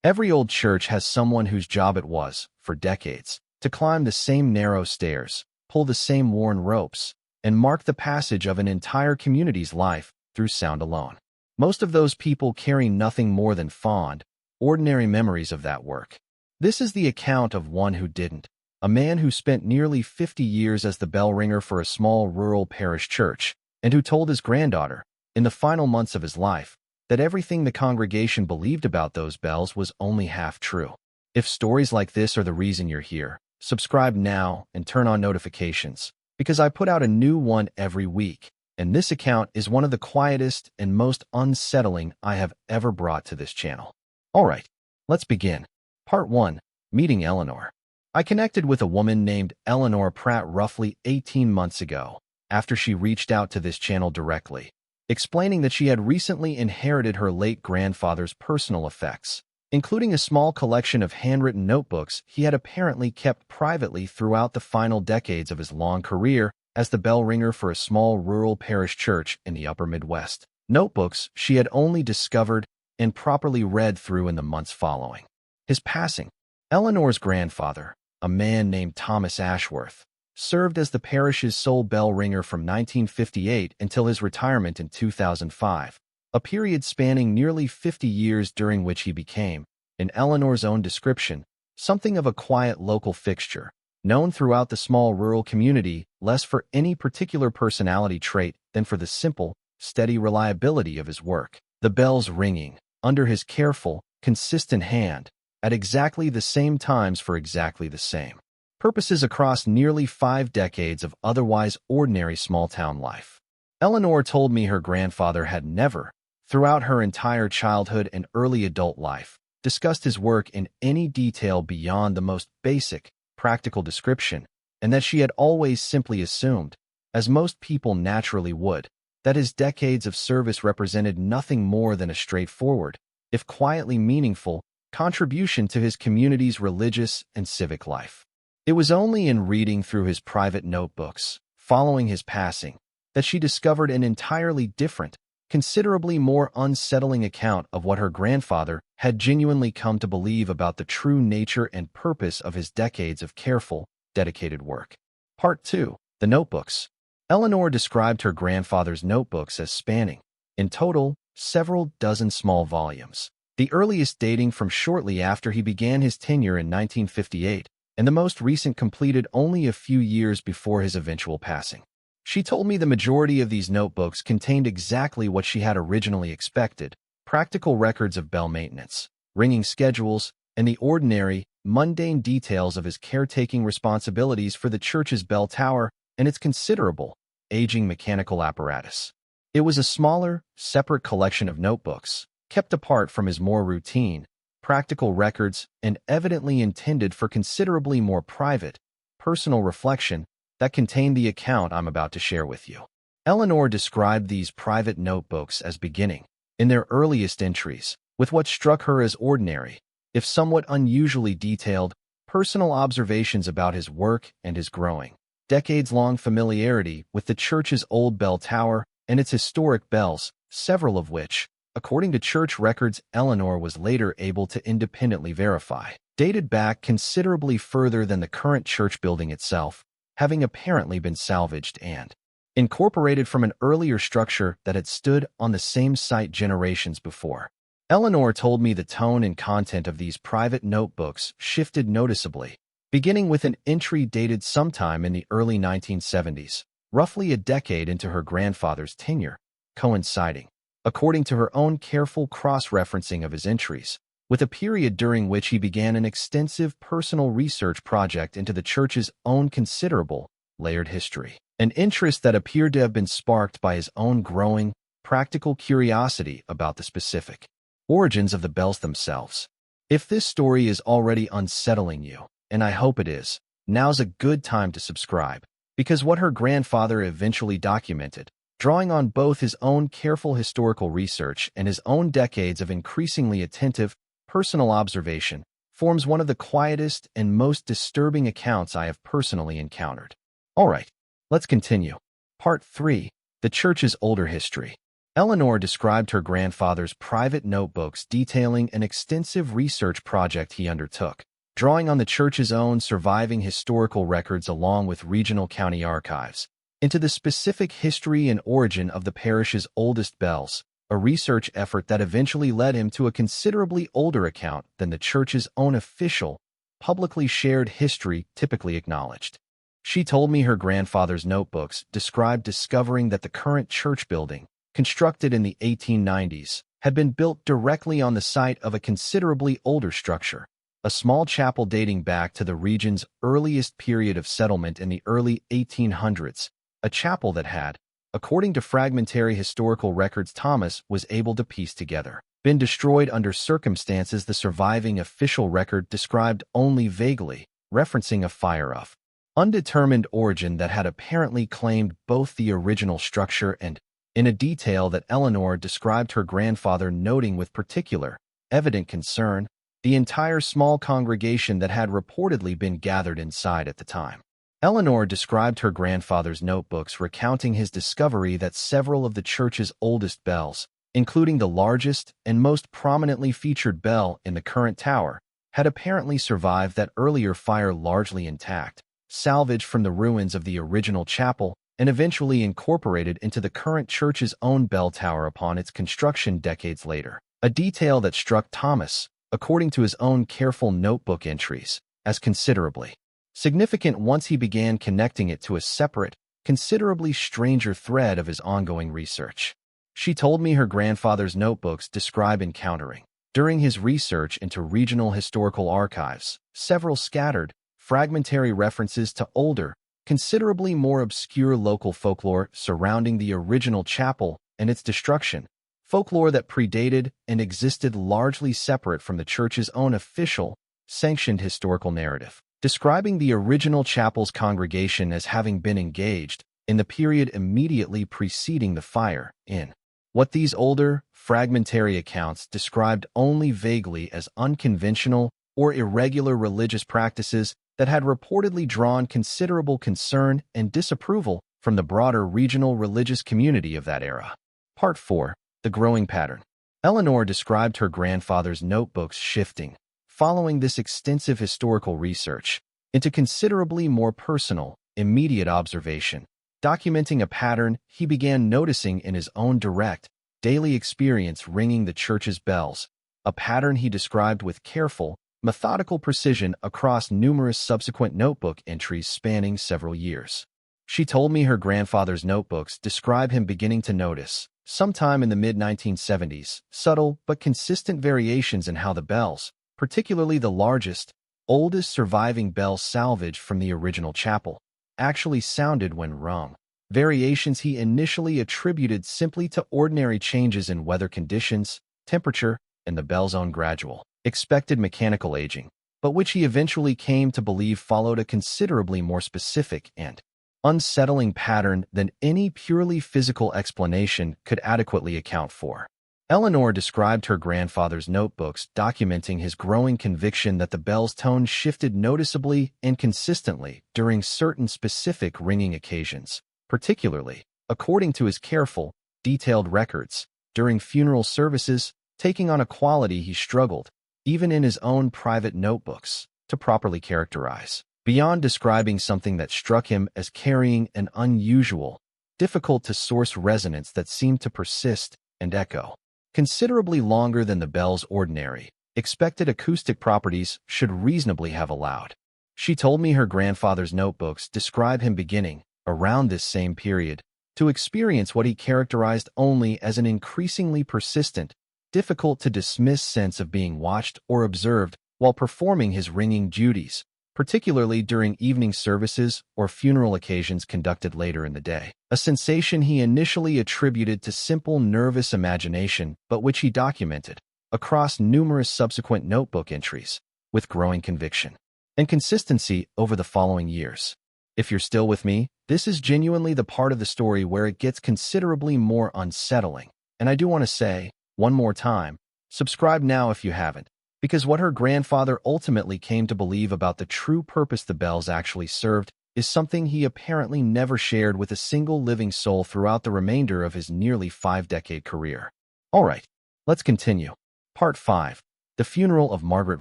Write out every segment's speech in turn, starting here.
Every old church has someone whose job it was, for decades, to climb the same narrow stairs, pull the same worn ropes, and mark the passage of an entire community's life through sound alone. Most of those people carry nothing more than fond, ordinary memories of that work. This is the account of one who didn't, a man who spent nearly 50 years as the bell ringer for a small rural parish church, and who told his granddaughter, in the final months of his life, that everything the congregation believed about those bells was only half true. If stories like this are the reason you're here, subscribe now and turn on notifications, because I put out a new one every week, and this account is one of the quietest and most unsettling I have ever brought to this channel. Alright, let's begin. Part 1. Meeting Eleanor. I connected with a woman named Eleanor Pratt roughly 18 months ago, after she reached out to this channel directly, explaining that she had recently inherited her late grandfather's personal effects, including a small collection of handwritten notebooks he had apparently kept privately throughout the final decades of his long career as the bell ringer for a small rural parish church in the upper Midwest. Notebooks she had only discovered and properly read through in the months following his passing. Eleanor's grandfather, a man named Thomas Ashworth, served as the parish's sole bell ringer from 1958 until his retirement in 2005, a period spanning nearly 50 years during which he became, in Eleanor's own description, something of a quiet local fixture, known throughout the small rural community less for any particular personality trait than for the simple, steady reliability of his work. The bells ringing, under his careful, consistent hand, at exactly the same times for exactly the same purposes across nearly 5 decades of otherwise ordinary small-town life. Eleanor told me her grandfather had never, throughout her entire childhood and early adult life, discussed his work in any detail beyond the most basic, practical description, and that she had always simply assumed, as most people naturally would, that his decades of service represented nothing more than a straightforward, if quietly meaningful, contribution to his community's religious and civic life. It was only in reading through his private notebooks, following his passing, that she discovered an entirely different, considerably more unsettling account of what her grandfather had genuinely come to believe about the true nature and purpose of his decades of careful, dedicated work. Part 2. The Notebooks. Eleanor described her grandfather's notebooks as spanning, in total, several dozen small volumes, the earliest dating from shortly after he began his tenure in 1958, and the most recent completed only a few years before his eventual passing. She told me the majority of these notebooks contained exactly what she had originally expected: practical records of bell maintenance, ringing schedules, and the ordinary, mundane details of his caretaking responsibilities for the church's bell tower and its considerable, aging mechanical apparatus. It was a smaller, separate collection of notebooks, kept apart from his more routine, practical records and evidently intended for considerably more private, personal reflection that contained the account I'm about to share with you. Eleanor described these private notebooks as beginning, in their earliest entries, with what struck her as ordinary, if somewhat unusually detailed, personal observations about his work and his growing, decades-long familiarity with the church's old bell tower and its historic bells, several of which, according to church records Eleanor was later able to independently verify, dated back considerably further than the current church building itself, having apparently been salvaged and incorporated from an earlier structure that had stood on the same site generations before. Eleanor told me the tone and content of these private notebooks shifted noticeably, beginning with an entry dated sometime in the early 1970s, roughly a decade into her grandfather's tenure, coinciding, according to her own careful cross-referencing of his entries, with a period during which he began an extensive personal research project into the church's own considerable, layered history, an interest that appeared to have been sparked by his own growing, practical curiosity about the specific origins of the bells themselves. If this story is already unsettling you, and I hope it is, now's a good time to subscribe, because what her grandfather eventually documented, drawing on both his own careful historical research and his own decades of increasingly attentive, personal observation, forms one of the quietest and most disturbing accounts I have personally encountered. Alright, let's continue. Part 3. The Church's Older History. Eleanor described her grandfather's private notebooks detailing an extensive research project he undertook, drawing on the church's own surviving historical records along with regional county archives, into the specific history and origin of the parish's oldest bells, a research effort that eventually led him to a considerably older account than the church's own official, publicly shared history typically acknowledged. She told me her grandfather's notebooks described discovering that the current church building, constructed in the 1890s, had been built directly on the site of a considerably older structure, a small chapel dating back to the region's earliest period of settlement in the early 1800s, a chapel that had, according to fragmentary historical records Thomas was able to piece together, been destroyed under circumstances the surviving official record described only vaguely, referencing a fire of undetermined origin that had apparently claimed both the original structure and, in a detail that Eleanor described her grandfather noting with particular, evident concern, the entire small congregation that had reportedly been gathered inside at the time. Eleanor described her grandfather's notebooks recounting his discovery that several of the church's oldest bells, including the largest and most prominently featured bell in the current tower, had apparently survived that earlier fire largely intact, salvaged from the ruins of the original chapel, and eventually incorporated into the current church's own bell tower upon its construction decades later, a detail that struck Thomas, according to his own careful notebook entries, as considerably significant once he began connecting it to a separate, considerably stranger thread of his ongoing research. She told me her grandfather's notebooks describe encountering, during his research into regional historical archives, several scattered, fragmentary references to older, considerably more obscure local folklore surrounding the original chapel and its destruction, folklore that predated and existed largely separate from the church's own official, sanctioned historical narrative, describing the original chapel's congregation as having been engaged, in the period immediately preceding the fire, in what these older, fragmentary accounts described only vaguely as unconventional or irregular religious practices that had reportedly drawn considerable concern and disapproval from the broader regional religious community of that era. Part 4. The Growing Pattern. Eleanor described her grandfather's notebooks shifting, following this extensive historical research, into considerably more personal, immediate observation, documenting a pattern he began noticing in his own direct, daily experience ringing the church's bells, a pattern he described with careful, methodical precision across numerous subsequent notebook entries spanning several years. She told me her grandfather's notebooks describe him beginning to notice, sometime in the mid-1970s, subtle but consistent variations in how the bells, particularly the largest, oldest surviving bell salvaged from the original chapel, actually sounded when rung. Variations he initially attributed simply to ordinary changes in weather conditions, temperature, and the bell's own gradual, expected mechanical aging, but which he eventually came to believe followed a considerably more specific and unsettling pattern than any purely physical explanation could adequately account for. Eleanor described her grandfather's notebooks documenting his growing conviction that the bell's tone shifted noticeably and consistently during certain specific ringing occasions, particularly, according to his careful, detailed records, during funeral services, taking on a quality he struggled, even in his own private notebooks, to properly characterize. Beyond describing something that struck him as carrying an unusual, difficult-to-source resonance that seemed to persist and echo considerably longer than the bell's ordinary, expected acoustic properties should reasonably have allowed. She told me her grandfather's notebooks describe him beginning, around this same period, to experience what he characterized only as an increasingly persistent, difficult-to-dismiss sense of being watched or observed while performing his ringing duties, particularly during evening services or funeral occasions conducted later in the day, a sensation he initially attributed to simple nervous imagination but which he documented, across numerous subsequent notebook entries, with growing conviction and consistency over the following years. If you're still with me, this is genuinely the part of the story where it gets considerably more unsettling, and I do want to say, one more time, subscribe now if you haven't, because what her grandfather ultimately came to believe about the true purpose the bells actually served is something he apparently never shared with a single living soul throughout the remainder of his nearly 5-decade career. Alright, let's continue. Part 5. The Funeral of Margaret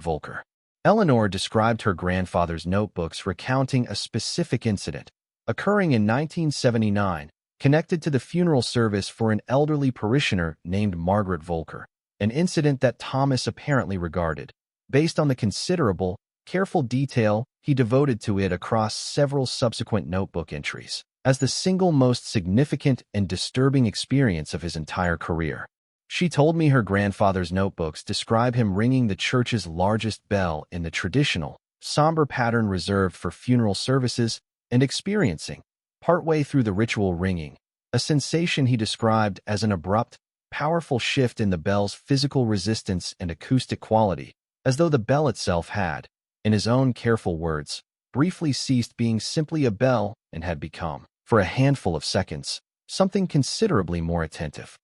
Volker. Eleanor described her grandfather's notebooks recounting a specific incident occurring in 1979, connected to the funeral service for an elderly parishioner named Margaret Volker, an incident that Thomas apparently regarded, based on the considerable, careful detail he devoted to it across several subsequent notebook entries, as the single most significant and disturbing experience of his entire career. She told me her grandfather's notebooks describe him ringing the church's largest bell in the traditional, somber pattern reserved for funeral services and experiencing, partway through the ritual ringing, a sensation he described as an abrupt, powerful shift in the bell's physical resistance and acoustic quality, as though the bell itself had, in his own careful words, briefly ceased being simply a bell and had become, for a handful of seconds, something considerably more attentive.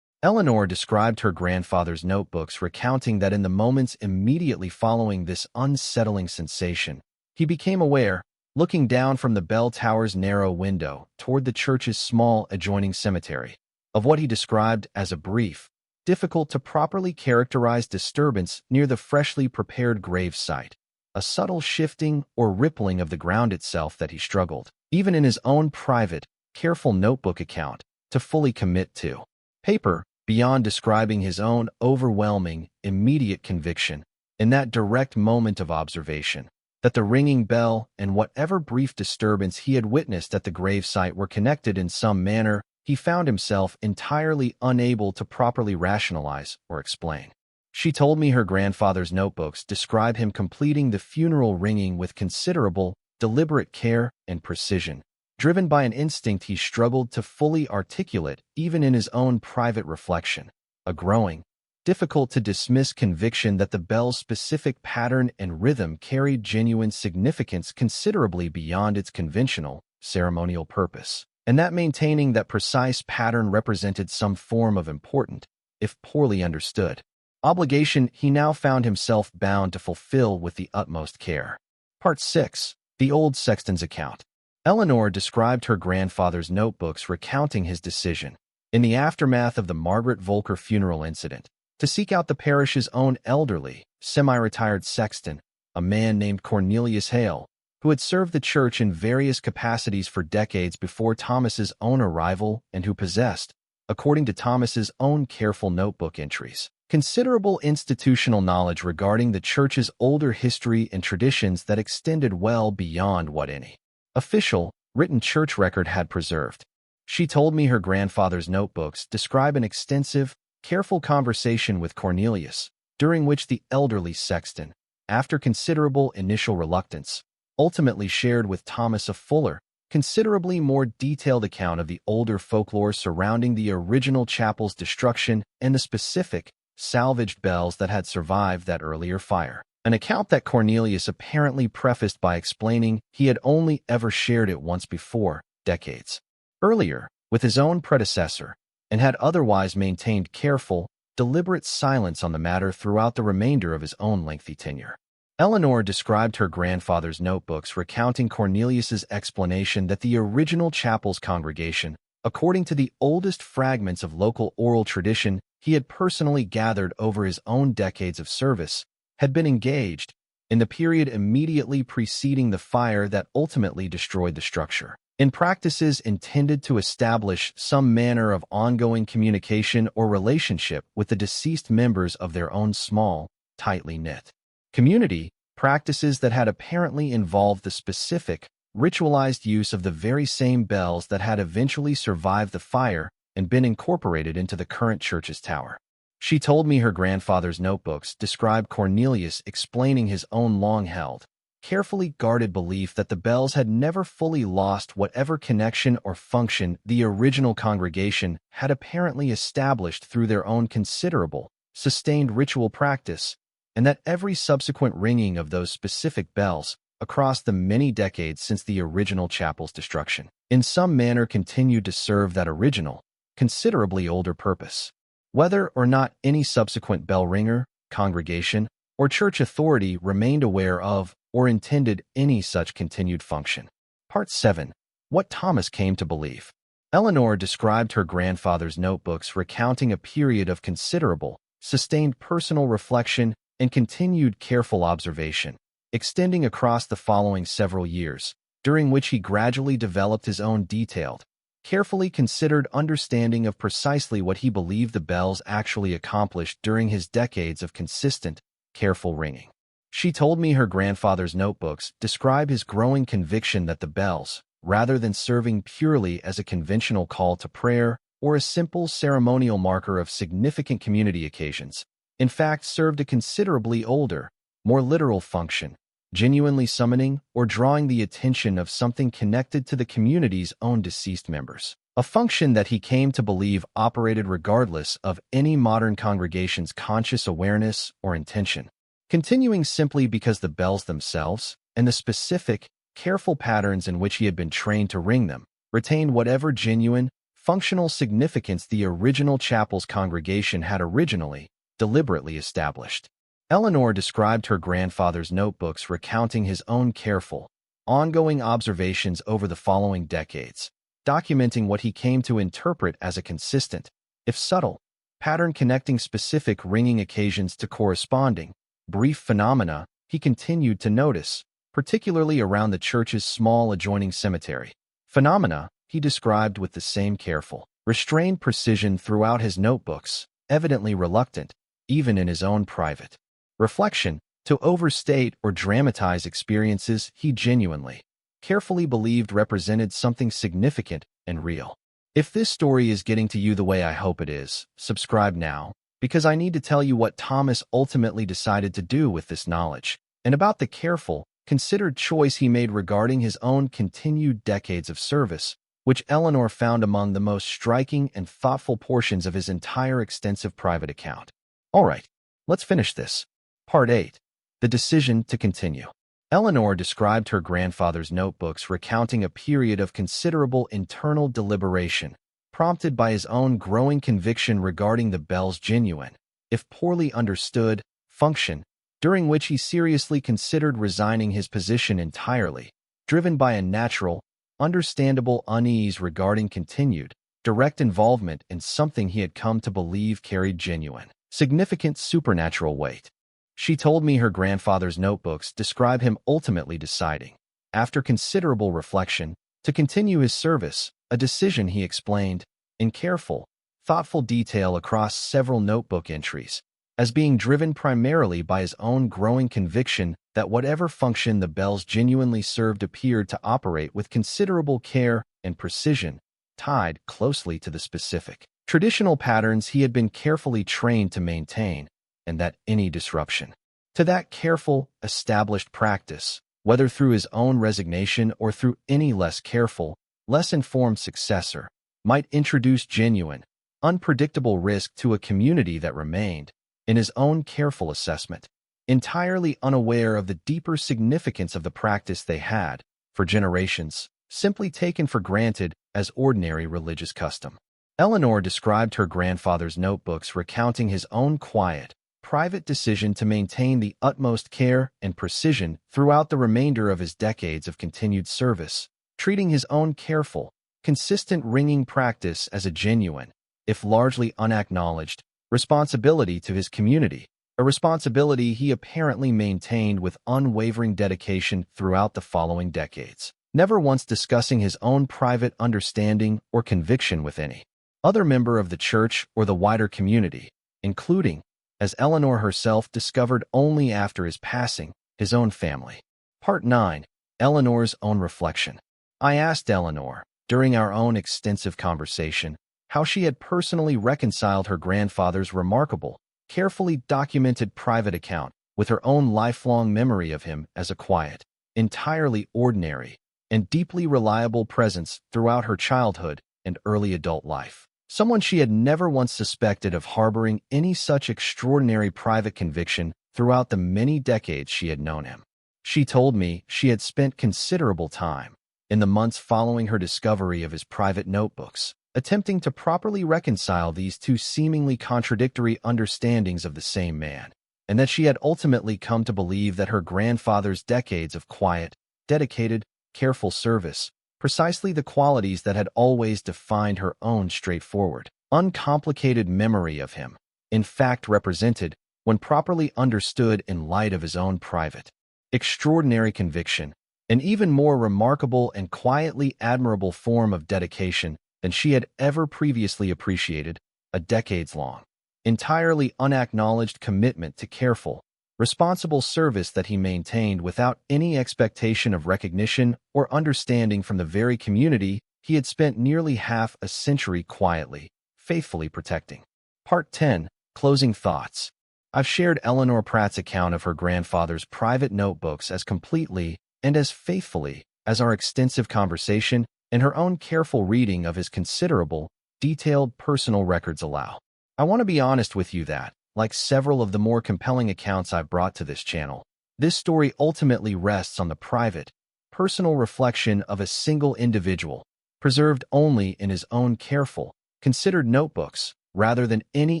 Eleanor described her grandfather's notebooks recounting that in the moments immediately following this unsettling sensation, he became aware, looking down from the bell tower's narrow window toward the church's small adjoining cemetery, of what he described as a brief, difficult to properly characterize disturbance near the freshly prepared grave site, a subtle shifting or rippling of the ground itself that he struggled, even in his own private, careful notebook account, to fully commit to. Paper, beyond describing his own overwhelming, immediate conviction, in that direct moment of observation, that the ringing bell and whatever brief disturbance he had witnessed at the gravesite were connected in some manner, he found himself entirely unable to properly rationalize or explain. She told me her grandfather's notebooks describe him completing the funeral ringing with considerable, deliberate care and precision, driven by an instinct he struggled to fully articulate even in his own private reflection, a growing, difficult-to-dismiss conviction that the bell's specific pattern and rhythm carried genuine significance considerably beyond its conventional, ceremonial purpose, and that maintaining that precise pattern represented some form of important, if poorly understood, obligation he now found himself bound to fulfill with the utmost care. Part 6. The Old Sexton's Account. Eleanor described her grandfather's notebooks recounting his decision, in the aftermath of the Margaret Volker funeral incident, to seek out the parish's own elderly, semi-retired sexton, a man named Cornelius Hale, who had served the church in various capacities for decades before Thomas's own arrival and who possessed, according to Thomas's own careful notebook entries, considerable institutional knowledge regarding the church's older history and traditions that extended well beyond what any official, written church record had preserved. She told me her grandfather's notebooks describe an extensive, careful conversation with Cornelius, during which the elderly sexton, after considerable initial reluctance, ultimately shared with Thomas a fuller, considerably more detailed account of the older folklore surrounding the original chapel's destruction and the specific, salvaged bells that had survived that earlier fire. An account that Cornelius apparently prefaced by explaining he had only ever shared it once before, decades earlier, with his own predecessor, and had otherwise maintained careful, deliberate silence on the matter throughout the remainder of his own lengthy tenure. Eleanor described her grandfather's notebooks recounting Cornelius's explanation that the original chapel's congregation, according to the oldest fragments of local oral tradition he had personally gathered over his own decades of service, had been engaged, in the period immediately preceding the fire that ultimately destroyed the structure, in practices intended to establish some manner of ongoing communication or relationship with the deceased members of their own small, tightly knit community, practices that had apparently involved the specific, ritualized use of the very same bells that had eventually survived the fire and been incorporated into the current church's tower. She told me her grandfather's notebooks described Cornelius explaining his own long-held, carefully guarded belief that the bells had never fully lost whatever connection or function the original congregation had apparently established through their own considerable, sustained ritual practice, and that every subsequent ringing of those specific bells, across the many decades since the original chapel's destruction, in some manner continued to serve that original, considerably older purpose. Whether or not any subsequent bell ringer, congregation, or church authority remained aware of or intended any such continued function. Part 7. What Thomas Came to Believe. Eleanor described her grandfather's notebooks recounting a period of considerable, sustained personal reflection and continued careful observation, extending across the following several years, during which he gradually developed his own detailed, carefully considered understanding of precisely what he believed the bells actually accomplished during his decades of consistent, careful ringing. She told me her grandfather's notebooks describe his growing conviction that the bells, rather than serving purely as a conventional call to prayer or a simple ceremonial marker of significant community occasions, in fact served a considerably older, more literal function, genuinely summoning or drawing the attention of something connected to the community's own deceased members, a function that he came to believe operated regardless of any modern congregation's conscious awareness or intention, continuing simply because the bells themselves, and the specific, careful patterns in which he had been trained to ring them, retained whatever genuine, functional significance the original chapel's congregation had originally, deliberately established. Eleanor described her grandfather's notebooks recounting his own careful, ongoing observations over the following decades, documenting what he came to interpret as a consistent, if subtle, pattern connecting specific ringing occasions to corresponding, brief phenomena he continued to notice, particularly around the church's small adjoining cemetery. Phenomena he described with the same careful, restrained precision throughout his notebooks, evidently reluctant, even in his own private reflection, to overstate or dramatize experiences he genuinely, carefully believed represented something significant and real. If this story is getting to you the way I hope it is, subscribe now, because I need to tell you what Thomas ultimately decided to do with this knowledge, and about the careful, considered choice he made regarding his own continued decades of service, which Eleanor found among the most striking and thoughtful portions of his entire extensive private account. All right, let's finish this. Part 8. The Decision to Continue. Eleanor described her grandfather's notebooks recounting a period of considerable internal deliberation, prompted by his own growing conviction regarding the bell's genuine, if poorly understood, function, during which he seriously considered resigning his position entirely, driven by a natural, understandable unease regarding continued, direct involvement in something he had come to believe carried genuine, significant supernatural weight. She told me her grandfather's notebooks describe him ultimately deciding, after considerable reflection, to continue his service, a decision he explained, in careful, thoughtful detail across several notebook entries, as being driven primarily by his own growing conviction that whatever function the bells genuinely served appeared to operate with considerable care and precision, tied closely to the specific, traditional patterns he had been carefully trained to maintain, and that any disruption to that careful, established practice, whether through his own resignation or through any less careful, less informed successor, might introduce genuine, unpredictable risk to a community that remained, in his own careful assessment, entirely unaware of the deeper significance of the practice they had, for generations, simply taken for granted as ordinary religious custom. Eleanor described her grandfather's notebooks recounting his own quiet, private decision to maintain the utmost care and precision throughout the remainder of his decades of continued service, treating his own careful, consistent ringing practice as a genuine, if largely unacknowledged, responsibility to his community, a responsibility he apparently maintained with unwavering dedication throughout the following decades, never once discussing his own private understanding or conviction with any other member of the church or the wider community, including, as Eleanor herself discovered only after his passing, his own family. Part 9. Eleanor's Own Reflection. I asked Eleanor, during our own extensive conversation, how she had personally reconciled her grandfather's remarkable, carefully documented private account with her own lifelong memory of him as a quiet, entirely ordinary, and deeply reliable presence throughout her childhood and early adult life. Someone she had never once suspected of harboring any such extraordinary private conviction throughout the many decades she had known him. She told me she had spent considerable time, in the months following her discovery of his private notebooks, attempting to properly reconcile these two seemingly contradictory understandings of the same man, and that she had ultimately come to believe that her grandfather's decades of quiet, dedicated, careful service, precisely the qualities that had always defined her own straightforward, uncomplicated memory of him, in fact represented, when properly understood in light of his own private, extraordinary conviction, an even more remarkable and quietly admirable form of dedication than she had ever previously appreciated, a decades-long, entirely unacknowledged commitment to careful, responsible service that he maintained without any expectation of recognition or understanding from the very community he had spent nearly half a century quietly, faithfully protecting. Part 10. Closing Thoughts. I've shared Eleanor Pratt's account of her grandfather's private notebooks as completely and as faithfully as our extensive conversation and her own careful reading of his considerable, detailed personal records allow. I want to be honest with you that, like several of the more compelling accounts I've brought to this channel, this story ultimately rests on the private, personal reflection of a single individual, preserved only in his own careful, considered notebooks, rather than any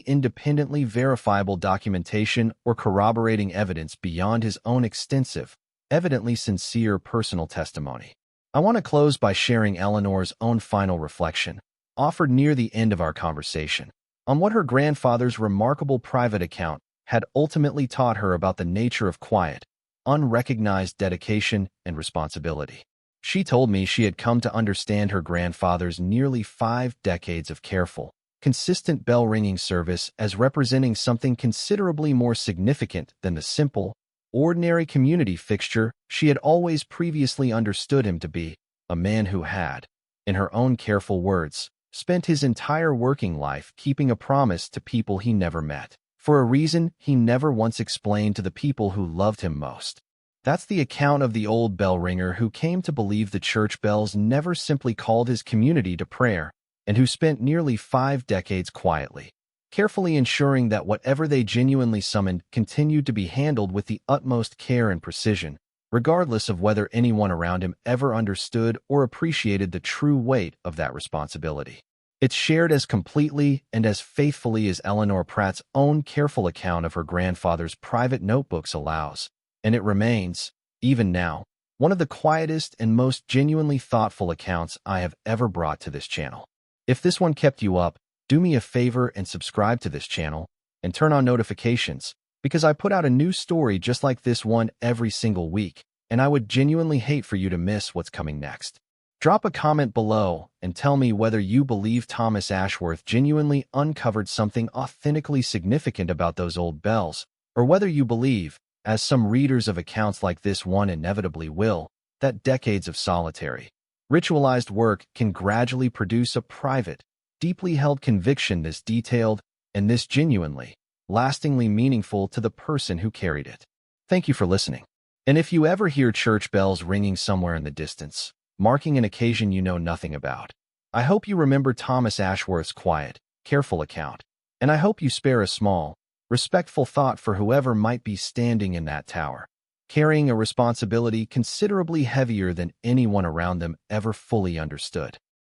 independently verifiable documentation or corroborating evidence beyond his own extensive, evidently sincere personal testimony. I want to close by sharing Eleanor's own final reflection, offered near the end of our conversation, on what her grandfather's remarkable private account had ultimately taught her about the nature of quiet, unrecognized dedication and responsibility. She told me she had come to understand her grandfather's nearly 5 decades of careful, consistent bell-ringing service as representing something considerably more significant than the simple, ordinary community fixture she had always previously understood him to be, a man who had, in her own careful words, spent his entire working life keeping a promise to people he never met, for a reason he never once explained to the people who loved him most. That's the account of the old bell ringer who came to believe the church bells never simply called his community to prayer, and who spent nearly 5 decades quietly, carefully ensuring that whatever they genuinely summoned continued to be handled with the utmost care and precision, regardless of whether anyone around him ever understood or appreciated the true weight of that responsibility. It's shared as completely and as faithfully as Eleanor Pratt's own careful account of her grandfather's private notebooks allows, and it remains, even now, one of the quietest and most genuinely thoughtful accounts I have ever brought to this channel. If this one kept you up, do me a favor and subscribe to this channel, and turn on notifications, because I put out a new story just like this one every single week, and I would genuinely hate for you to miss what's coming next. Drop a comment below and tell me whether you believe Thomas Ashworth genuinely uncovered something authentically significant about those old bells, or whether you believe, as some readers of accounts like this one inevitably will, that decades of solitary, ritualized work can gradually produce a private, deeply held conviction this detailed and this genuinely, lastingly meaningful to the person who carried it. Thank you for listening. And if you ever hear church bells ringing somewhere in the distance, marking an occasion you know nothing about, I hope you remember Thomas Ashworth's quiet, careful account, and I hope you spare a small, respectful thought for whoever might be standing in that tower, carrying a responsibility considerably heavier than anyone around them ever fully understood.